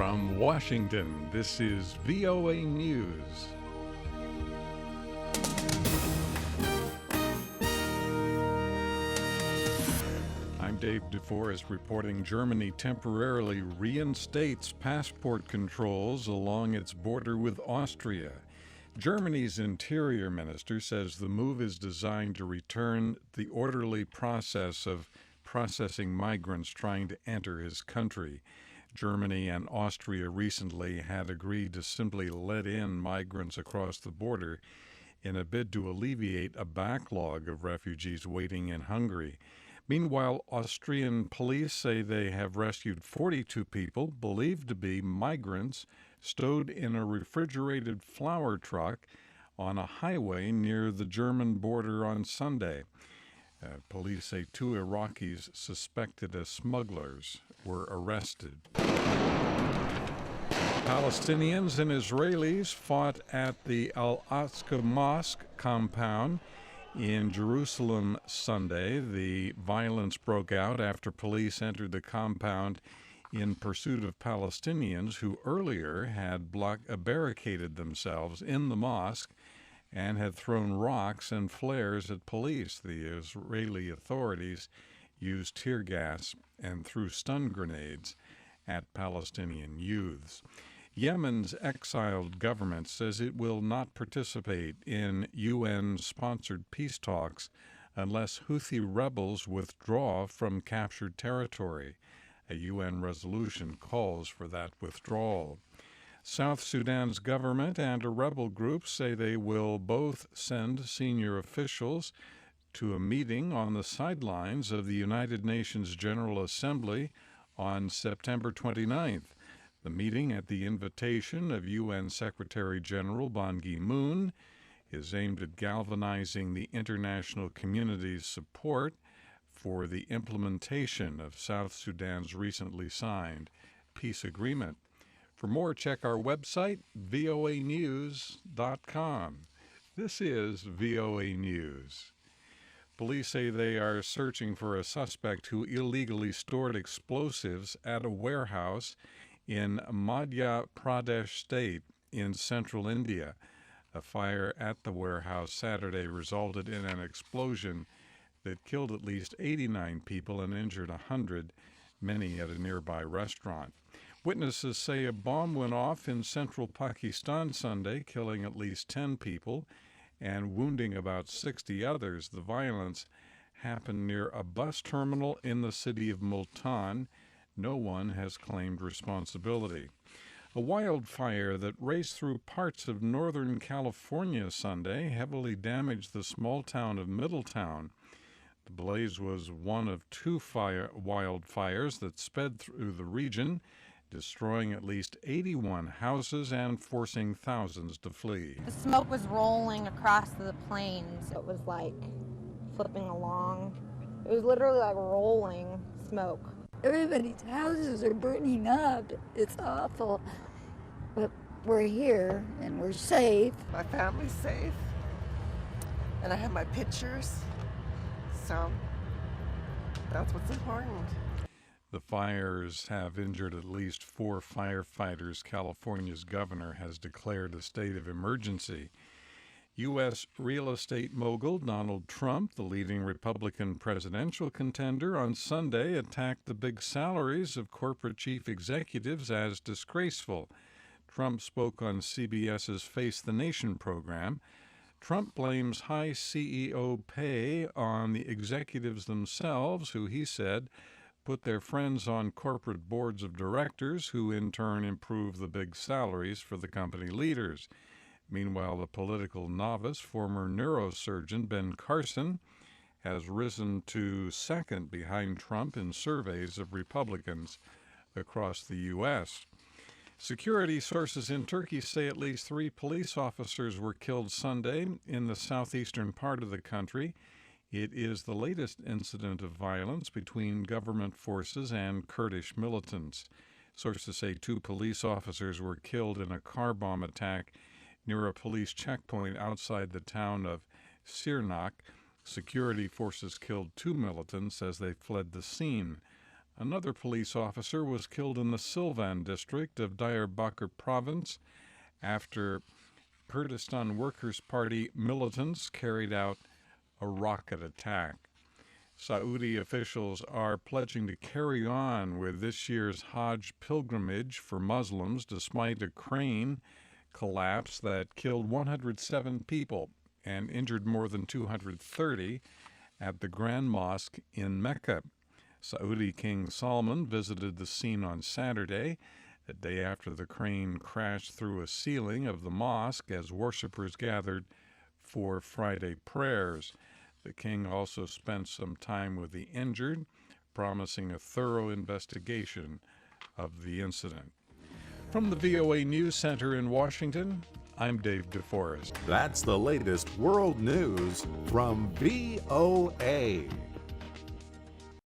From Washington, this is VOA News. I'm David Forrest reporting Germany temporarily reinstates passport controls along its border with Austria. Germany's interior minister says the move is designed to return the orderly process of processing migrants trying to enter his country. Germany and Austria recently had agreed to simply let in migrants across the border in a bid to alleviate a backlog of refugees waiting in Hungary. Meanwhile, Austrian police say they have rescued 42 people believed to be migrants stowed in a refrigerated flour truck on a highway near the German border on Sunday. Police say 2 Iraqis suspected as smugglers were arrested. Palestinians and Israelis fought at the al-Aqsa mosque compound in Jerusalem Sunday. The violence broke out after police entered the compound in pursuit of Palestinians who earlier had barricaded themselves in the mosque and had thrown rocks and flares at police. The Israeli authorities used tear gas and threw stun grenades at Palestinian youths. Yemen's exiled government says it will not participate in UN-sponsored peace talks unless Houthi rebels withdraw from captured territory. A UN resolution calls for that withdrawal. South Sudan's government and a rebel group say they will both send senior officials to a meeting on the sidelines of the United Nations General Assembly on September 29th. The meeting, at the invitation of UN Secretary General Ban Ki-moon, is aimed at galvanizing the international community's support for the implementation of South Sudan's recently signed peace agreement. For more, check our website, voanews.com. This is VOA News. Police say they are searching for a suspect who illegally stored explosives at a warehouse in Madhya Pradesh state in central India. A fire at the warehouse Saturday resulted in an explosion that killed at least 89 people and injured 100, many at a nearby restaurant. Witnesses say a bomb went off in central Pakistan Sunday, killing at least 10 people and wounding about 60 others. The violence happened near a bus terminal in the city of Multan. No one has claimed responsibility. A wildfire that raced through parts of northern California Sunday heavily damaged the small town of Middletown. The blaze was one of 2 wildfires that sped through the region, destroying at least 81 houses and forcing thousands to flee. The smoke was rolling across the plains. It was like flipping along. It was literally like rolling smoke. Everybody's houses are burning up. It's awful. But we're here and we're safe. My family's safe. And I have my pictures. So that's what's important. The fires have injured at least 4 firefighters. California's governor has declared a state of emergency. U.S. real estate mogul Donald Trump, the leading Republican presidential contender, on Sunday attacked the big salaries of corporate chief executives as disgraceful. Trump spoke on CBS's Face the Nation program. Trump blames high CEO pay on the executives themselves, who he said put their friends on corporate boards of directors, who in turn improve the big salaries for the company leaders. Meanwhile, the political novice, former neurosurgeon Ben Carson, has risen to second behind Trump in surveys of Republicans across the U.S. Security sources in Turkey say at least 3 police officers were killed Sunday in the southeastern part of the country. It is the latest incident of violence between government forces and Kurdish militants. Sources say 2 police officers were killed in a car bomb attack near a police checkpoint outside the town of Sirnak. Security forces killed 2 militants as they fled the scene Another police officer was killed in the Silvan district of Diyarbakir province after Kurdistan Workers' Party militants carried out a rocket attack. Saudi officials are pledging to carry on with this year's Hajj pilgrimage for Muslims despite a crane collapse that killed 107 people and injured more than 230 at the Grand Mosque in Mecca. Saudi King Salman visited the scene on Saturday, a day after the crane crashed through a ceiling of the mosque as worshippers gathered for Friday prayers. The king also spent some time with the injured, promising a thorough investigation of the incident. From the VOA News Center in Washington, I'm David Forrest. That's the latest world news from VOA.